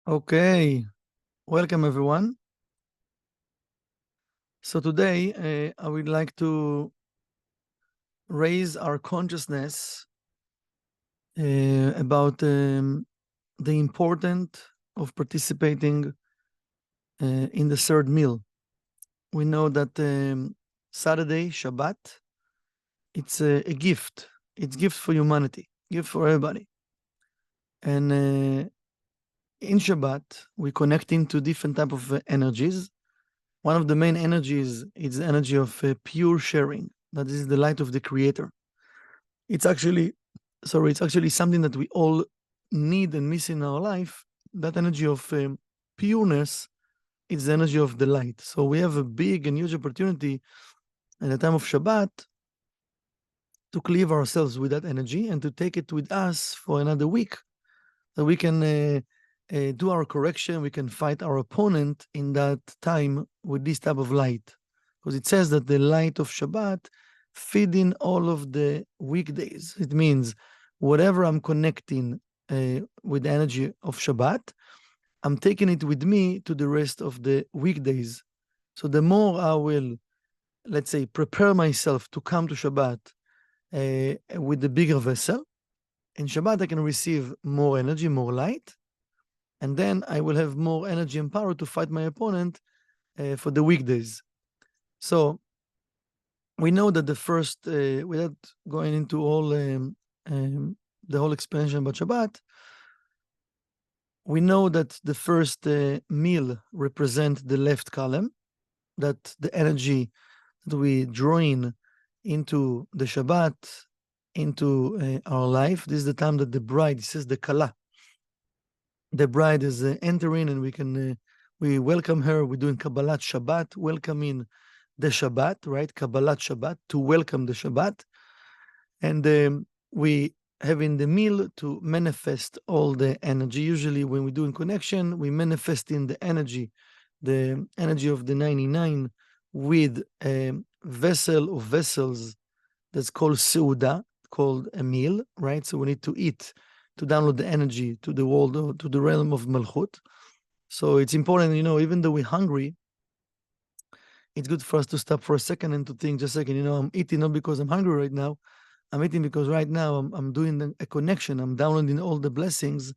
Okay, welcome everyone. So today I would like to raise our consciousness about the importance of participating in the third meal. We know that Saturday, Shabbat, it's a gift. It's a gift for humanity, gift for everybody. And in Shabbat, we connect into different type of energies. One of the main energies is the energy of pure sharing. That is the light of the Creator. It's actually, it's actually something that we all need and miss in our life. That energy of pureness is the energy of the light. So we have a big and huge opportunity at the time of Shabbat to cleave ourselves with that energy and to take it with us for another week, that we can do our correction, we can fight our opponent in that time with this type of light. Because it says that the light of Shabbat feed in all of the weekdays. It means whatever I'm connecting with the energy of Shabbat, I'm taking it with me to the rest of the weekdays. So the more I will, let's say, prepare myself to come to Shabbat with the bigger vessel, in Shabbat I can receive more energy, more light, and then I will have more energy and power to fight my opponent for the weekdays. So we know that the first, without going into all the whole explanation about Shabbat, we know that the first meal represent the left column, that the energy that we draw in into the Shabbat, into our life. This is the time that the bride, it says the Kala, the bride is entering, and we welcome her. We're doing Kabbalat Shabbat, welcoming the Shabbat, right? Kabbalat Shabbat, to welcome the Shabbat. And we have in the meal to manifest all the energy. Usually when we're doing connection, we manifest in the energy of the 99 with a vessel of vessels that's called Seuda, called a meal, right? So we need to eat to download the energy to the world, or to the realm of Malchut. So it's important, even though we're hungry, it's good for us to stop for a second and to think just a second, I'm eating not because I'm hungry right now. I'm eating because right now I'm doing a connection. I'm downloading all the blessings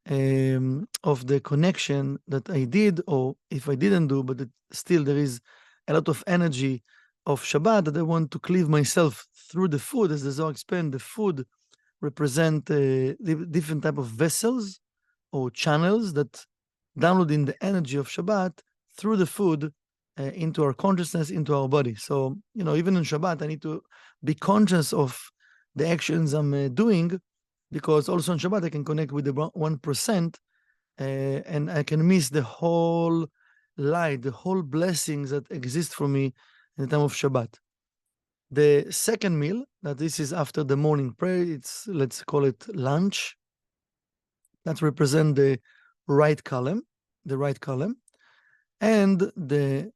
of the connection that I did, or if I didn't do, but still there is a lot of energy of Shabbat that I want to cleave myself through the food. As the Zohar explained, the food represent different type of vessels or channels that downloading the energy of Shabbat through the food into our consciousness, into our body. So, even in Shabbat, I need to be conscious of the actions I'm doing, because also on Shabbat, I can connect with the 1%, and I can miss the whole light, the whole blessings that exist for me in the time of Shabbat. The second meal, that this is after the morning prayer, let's call it lunch. That represent the right column, and the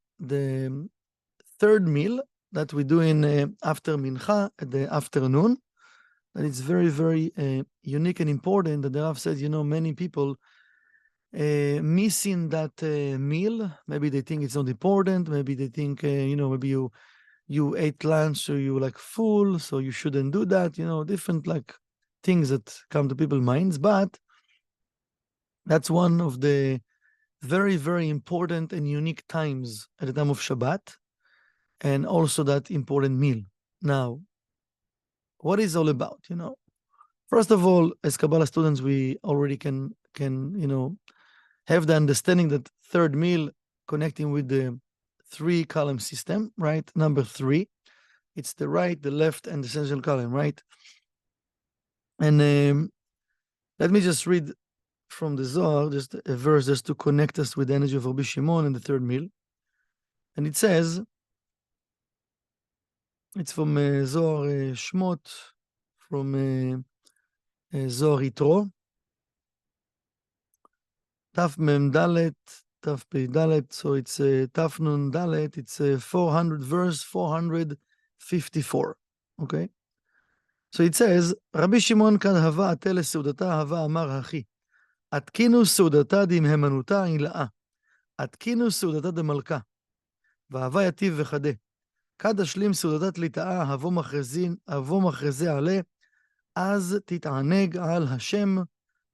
third meal that we do in after mincha at the afternoon. And it's very, very unique and important that the Rav says, many people missing that meal. Maybe they think it's not important. Maybe they think, maybe you ate lunch, so you like full, so you shouldn't do that. Different like things that come to people's minds. But that's one of the very, very important and unique times at the time of Shabbat, and also that important meal. Now, what is all about? First of all, as Kabbalah students, we already can have the understanding that third meal connecting with the 3-column system, right? Number 3, it's the right, the left, and the central column, right? And let me just read from the Zohar, just a verse just to connect us with the energy of Rabbi Shimon and the third meal. And it says, it's from Zohar Shmot, from Zohar Yitro, Taf Mem Dalet, Taf Pei Dalet, so it's Taf Nun Dalet, it's 400, verse 454, okay? So it says, Rabbi Shimon kad hava ate lesudata hava amar hachi, התקינו סעודתה דמהימנותה עילאה. התקינו סעודתה דמלכה. ואהבה יטיב וחדה. כד אשלים סעודתה תליטאה, הבוא מכרזי עלה, אז תתענג על השם,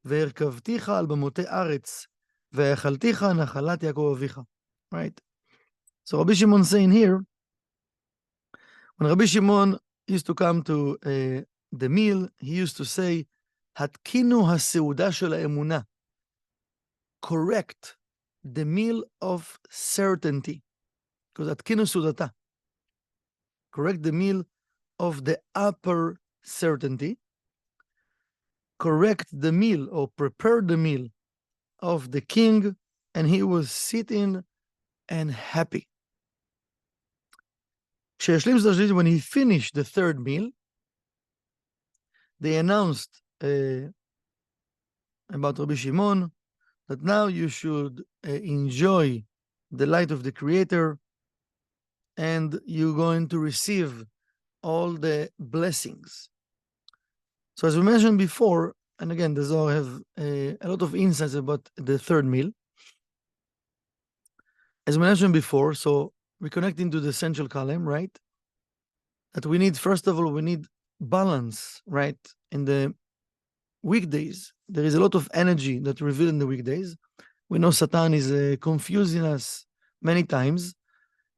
והרכבתיך על במותי ארץ, והאכלתיך נחלת יעקב אביך. Right? So Rabbi Shimon saying here, when Rabbi Shimon used to come to the meal, he used to say, התקינו הסעודה של האמונה. Correct the meal of certainty. Because התקינו סעודתה. Correct the meal of the upper certainty. Correct the meal or prepare the meal of the king, and he was sitting and happy. When he finished the third meal, they announced about Rabbi Shimon that now you should enjoy the light of the Creator, and you're going to receive all the blessings. So as we mentioned before, and again, the Zohar have a lot of insights about the third meal. As we mentioned before, so we connect into the essential column, right? That we need, first of all, we need balance, right? In the weekdays, there is a lot of energy that revealed in the weekdays. We know Satan is confusing us many times,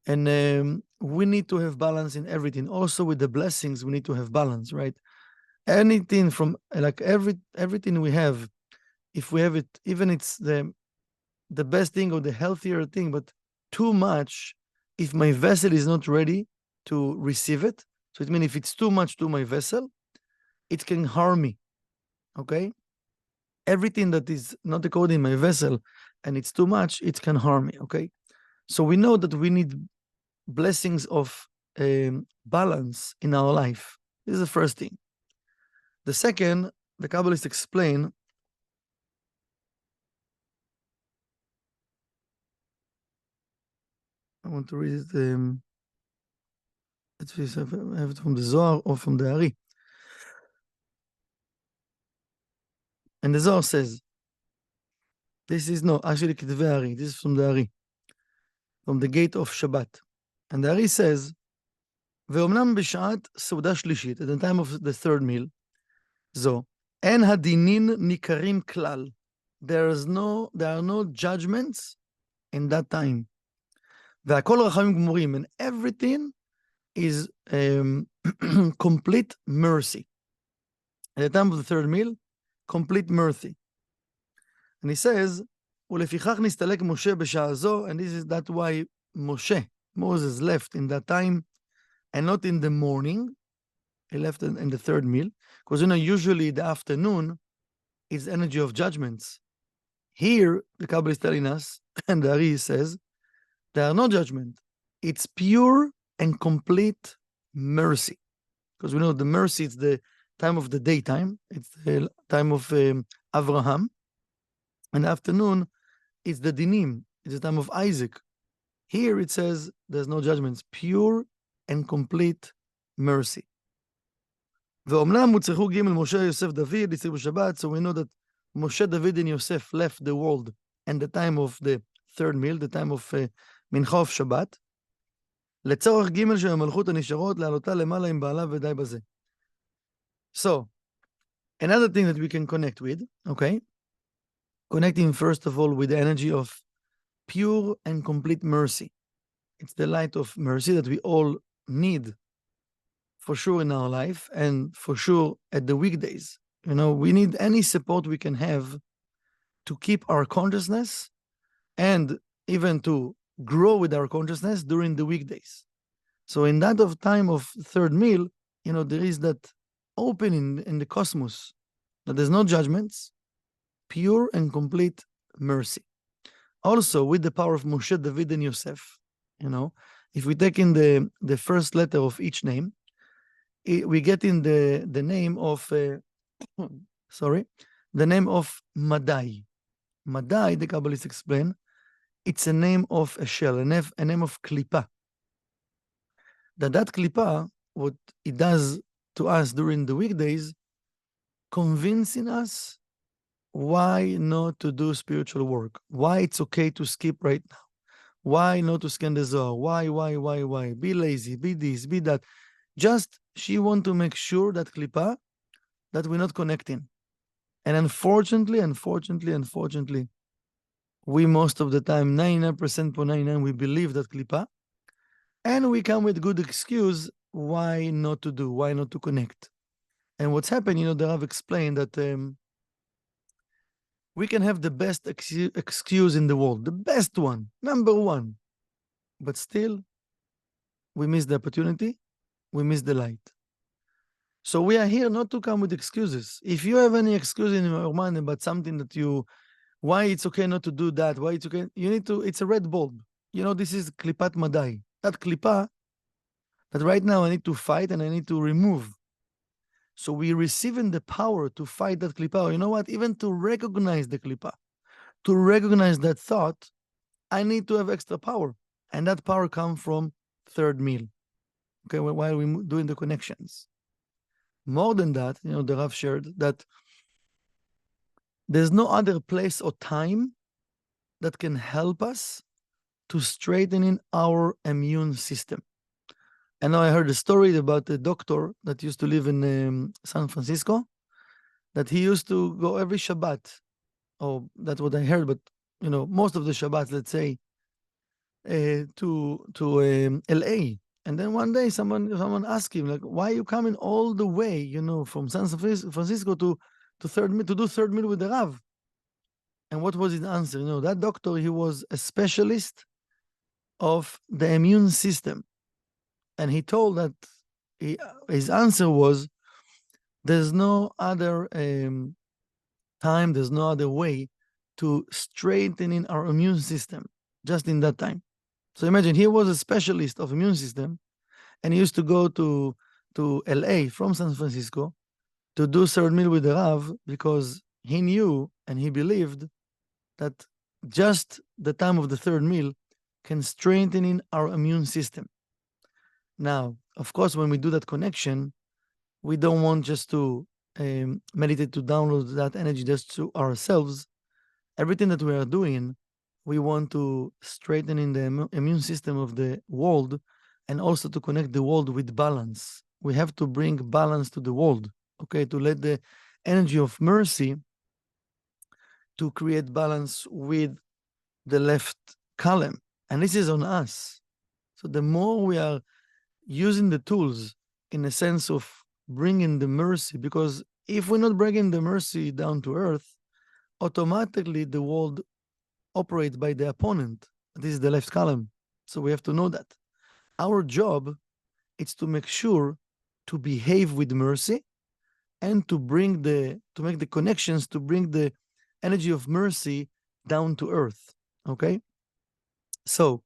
and we need to have balance in everything. Also with the blessings, we need to have balance, right? Anything from like everything we have, if we have it, even it's the best thing or the healthier thing, but too much, if my vessel is not ready to receive it, so it means if it's too much to my vessel, it can harm me. Okay? Everything that is not according to my vessel and it's too much, it can harm me. Okay? So we know that we need blessings of balance in our life. This is the first thing. The second, the Kabbalists explain I want to read it. Let's see if I have it from the Zohar or from the Ari. And the Zohar says, this is no, actually Kedve Ari. This is from the Ari, from the gate of Shabbat. And the Ari says, ואומנם בשעת סעודה שלישית, at the time of the third meal, זו, אין הדינין ניכרים כלל. There are no judgments in that time. והכל רחמים גמורים, and everything is complete mercy. At the time of the third meal, complete mercy. And he says, ולפיכך נסתלק משה בשעה זו, and this is that why Moses left in that time, and not in the morning. He left in the third meal, because usually the afternoon is energy of judgments. Here, the Kabbalah is telling us, and the Ari says, there are no judgment. It's pure and complete mercy. Because we know the mercy is the time of the daytime. It's the time of Abraham. And the afternoon, it's the dinim. It's the time of Isaac. Here it says there's no judgments. Pure and complete mercy. ואומנם הוצרכו ג' משה יוסף דוד לציר בשבת, so we know that Moshe, David, and Yosef left the world and the time of the third meal, the time of מנחה of Shabbat, לצורך ג' של המלכות הנשארות, לעלותה למעלה עם בעלה ודי בזה. So, another thing that we can connect with, okay? Connecting first of all with the energy of pure and complete mercy. It's the light of mercy that we all need for sure in our life, and for sure at the weekdays. We need any support we can have to keep our consciousness and even to grow with our consciousness during the weekdays. So in that of time of third meal, there is that opening in the cosmos, that there's no judgments, pure and complete mercy. Also with the power of Moshe, David, and Yosef, if we take in the first letter of each name, we get in the name of, the name of Madai. Madai, the Kabbalists explain, it's a name of a shell, a name of Klippa. That Klippa, what it does to us during the weekdays, convincing us why not to do spiritual work? Why it's okay to skip right now? Why not to scan the Zohar? Why? Be lazy, be this, be that. Just she want to make sure that klipa, that we're not connecting. And unfortunately, we most of the time, 99.99, we believe that klipa, and we come with good excuse why not to do, why not to connect. And what's happened, the Rav explained that we can have the best excuse in the world, the best one, number one, but still we miss the opportunity, we miss the light. So we are here not to come with excuses. If you have any excuse in your mind about something that why it's okay not to do that, why it's okay, you need to, it's a red bulb. This is klipat madai. That klipa that right now I need to fight and I need to remove. So we receiving the power to fight that klipa. Or you know what? Even to recognize the klipa, to recognize that thought, I need to have extra power. And that power comes from third meal. Okay, while we're doing the connections. More than that, the Rav shared that there's no other place or time that can help us to strengthening our immune system. And now I heard a story about a doctor that used to live in San Francisco, that he used to go every Shabbat. Oh, that's what I heard, but most of the Shabbats, let's say, to LA. And then one day someone asked him, like, why are you coming all the way, from San Francisco to do third meal with the Rav? And what was his answer? That doctor, he was a specialist of the immune system. And he told that his answer was, there's no other time, there's no other way to strengthening our immune system just in that time. So imagine, he was a specialist of immune system, and he used to go to LA from San Francisco to do third meal with the Rav, because he knew and he believed that just the time of the third meal can strengthen our immune system. Now, of course, when we do that connection, we don't want just to meditate to download that energy just to ourselves. Everything that we are doing, we want to strengthen in the immune system of the world, and also to connect the world with balance. We have to bring balance to the world, okay, to let the energy of mercy to create balance with the left column. And this is on us. So the more we are using the tools in a sense of bringing the mercy, because if we're not bringing the mercy down to earth, automatically the world operates by the opponent. This is the left column. So we have to know that. Our job is to make sure to behave with mercy and to make the connections, to bring the energy of mercy down to earth. Okay? So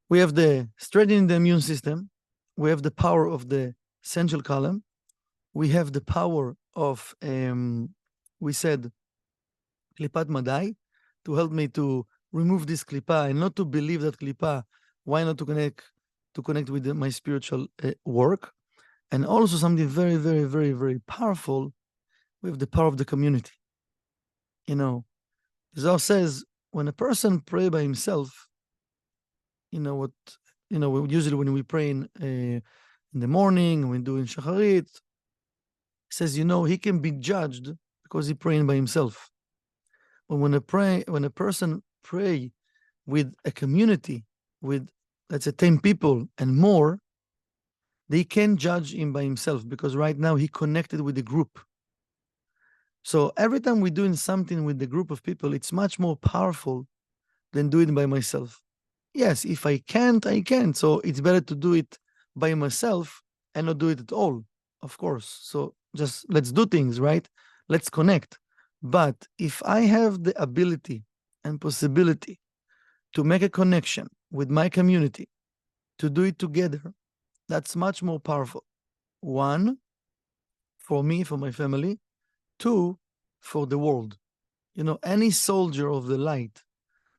we have the strengthening the immune system. We have the power of the central column. We have the power of, we said, klipat madai, to help me to remove this klipa and not to believe that klipa. Why not to connect with my spiritual work? And also something very, very, very, very powerful. We have the power of the community. Zohar says, when a person pray by himself, usually when we pray in the morning, when doing shacharit, says, he can be judged because he's praying by himself. But when a person pray with a community, with, let's say, 10 people and more, they can judge him by himself, because right now he connected with the group. So every time we're doing something with the group of people, it's much more powerful than doing it by myself. Yes, if I can't, I can't. So it's better to do it by myself and not do it at all, of course. So just let's do things, right? Let's connect. But if I have the ability and possibility to make a connection with my community, to do it together, that's much more powerful. One, for me, for my family. Two, for the world. Any soldier of the light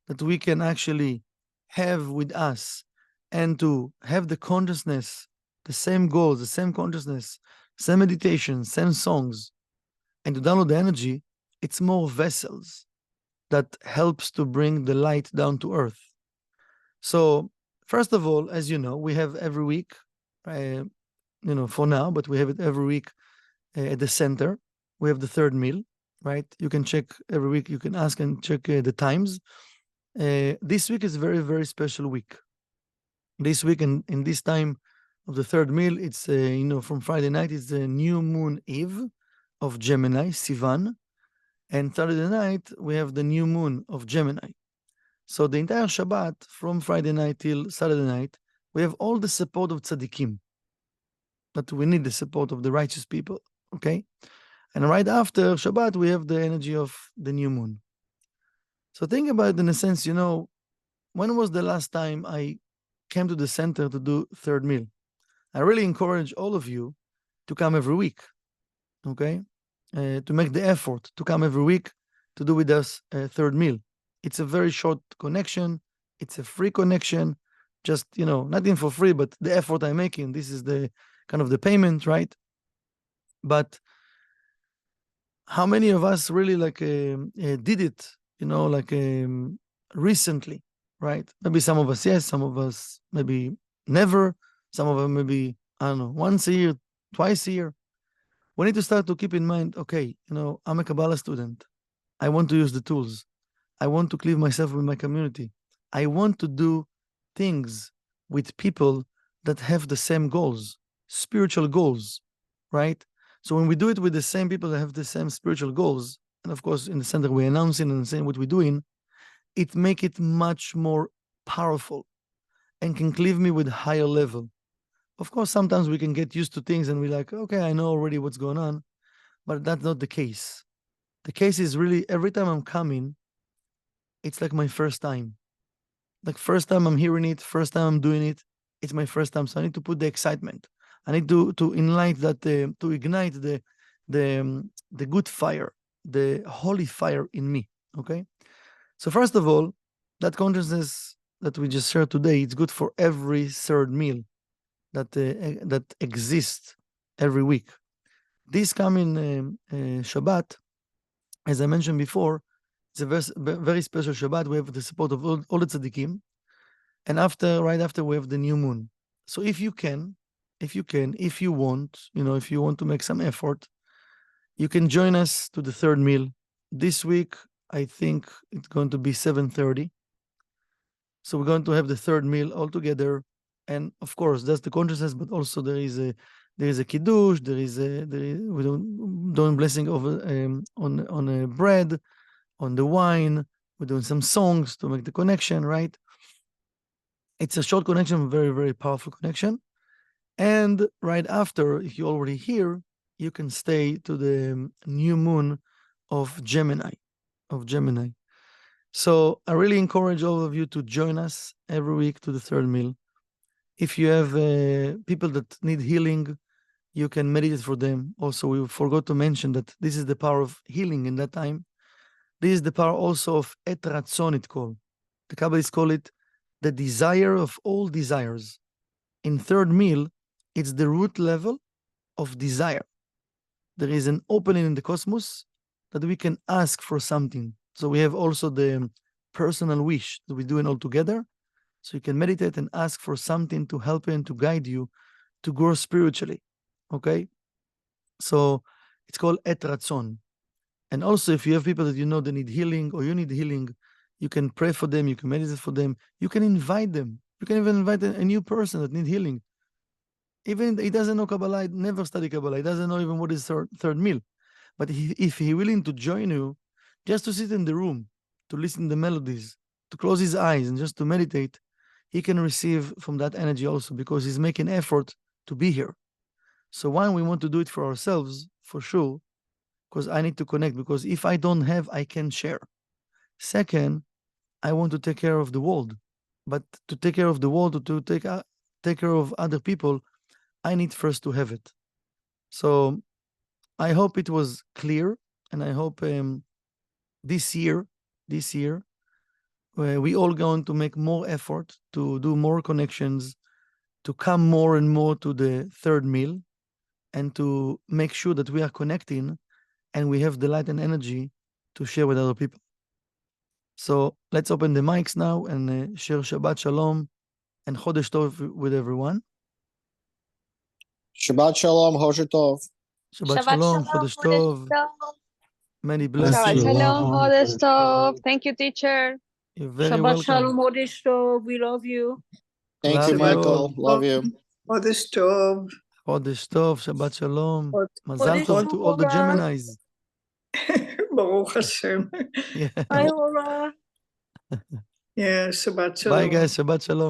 that we can actually have with us, and to have the consciousness, the same goals, the same consciousness, same meditation, same songs, and to download the energy, It's more vessels that helps to bring the light down to earth. So first of all, as you know, we have every week, for now, but we have it every week at the center. We have the third meal, right? You can check every week. You can ask and check the times. This week is a very, very special week. This week and in this time of the third meal, it's, from Friday night, it's the new moon eve of Gemini, Sivan. And Saturday night, we have the new moon of Gemini. So the entire Shabbat, from Friday night till Saturday night, we have all the support of tzaddikim. But we need the support of the righteous people, okay? And right after Shabbat, we have the energy of the new moon. So think about it in a sense, when was the last time I came to the center to do third meal? I really encourage all of you to come every week, okay? To make the effort to come every week to do with us a third meal. It's a very short connection. It's a free connection. Just, nothing for free, but the effort I'm making, this is the kind of the payment, right? But how many of us really did it, recently, right? Maybe some of us, yes, some of us maybe never, some of them maybe, I don't know, once a year, twice a year. We need to start to keep in mind, okay, I'm a Kabbalah student. I want to use the tools. I want to cleave myself with my community. I want to do things with people that have the same goals, spiritual goals, right? So when we do it with the same people that have the same spiritual goals, and of course in the center we're announcing and saying what we're doing, it make it much more powerful and can cleave me with higher level. Of course, sometimes we can get used to things and we're like, okay, I know already what's going on, but that's not the case. The case is really every time I'm coming, it's like my first time. Like first time I'm hearing it, first time I'm doing it, it's my first time. So I need to put the excitement. I need to ignite that, to ignite the good fire, the holy fire in me. Okay. So first of all, that consciousness that we just shared today, it's good for every third meal that exists every week. This coming Shabbat, as I mentioned before, it's a very special Shabbat. We have the support of all the tzaddikim. And right after, we have the new moon. So if you want, if you want to make some effort, you can join us to the third meal. This week, I think it's going to be 7:30. So we're going to have the third meal all together. And of course, that's the consciousness, but also there is a kiddush, we're doing blessing over on a bread, on the wine. We're doing some songs to make the connection, right? It's a short connection, very, very powerful connection. And right after, if you're already here, you can stay to the new moon of Gemini. So I really encourage all of you to join us every week to the third meal. If you have people that need healing, you can meditate for them. Also, we forgot to mention that this is the power of healing in that time. This is the power also of Et Ratzon, it called. The Kabbalists call it the desire of all desires. In third meal, it's the root level of desire. There is an opening in the cosmos that we can ask for something. So we have also the personal wish that we're doing all together. So you can meditate and ask for something to help you and to guide you to grow spiritually. Okay? So it's called Et Ratzon. And also, if you have people that they need healing or you need healing, you can pray for them, you can meditate for them, you can invite them. You can even invite a new person that needs healing. Even he doesn't know Kabbalah, never study Kabbalah, he doesn't know even what is third meal. But if he's willing to join you, just to sit in the room, to listen to the melodies, to close his eyes and just to meditate, he can receive from that energy also because he's making effort to be here. So one, we want to do it for ourselves, for sure, because I need to connect, because if I don't have, I can share. Second, I want to take care of the world. But to take care of the world, to take care of other people, I need first to have it. So I hope it was clear, and I hope this year, we all going to make more effort to do more connections, to come more and more to the third meal, and to make sure that we are connecting and we have the light and energy to share with other people. So let's open the mics now and share Shabbat Shalom and Chodesh Tov with everyone. Shabbat Shalom, Chodesh Tov. Shabbat Shalom, Chodesh Tov. Many Shabbat blessings. Shalom, Chodesh Tov. Thank you, teacher. You're very Shabbat welcome. Shalom, Chodesh Tov. We love you. Thank Love you, you Michael. all. Love you. Chodesh Tov. Chodesh Tov, Shabbat Shalom. Mazal Chodesh Tov to all the Tov. Geminis. Baruch Hashem. Yeah. Bye, Laura. Yeah, Shabbat Shalom. Bye, guys. Shabbat Shalom.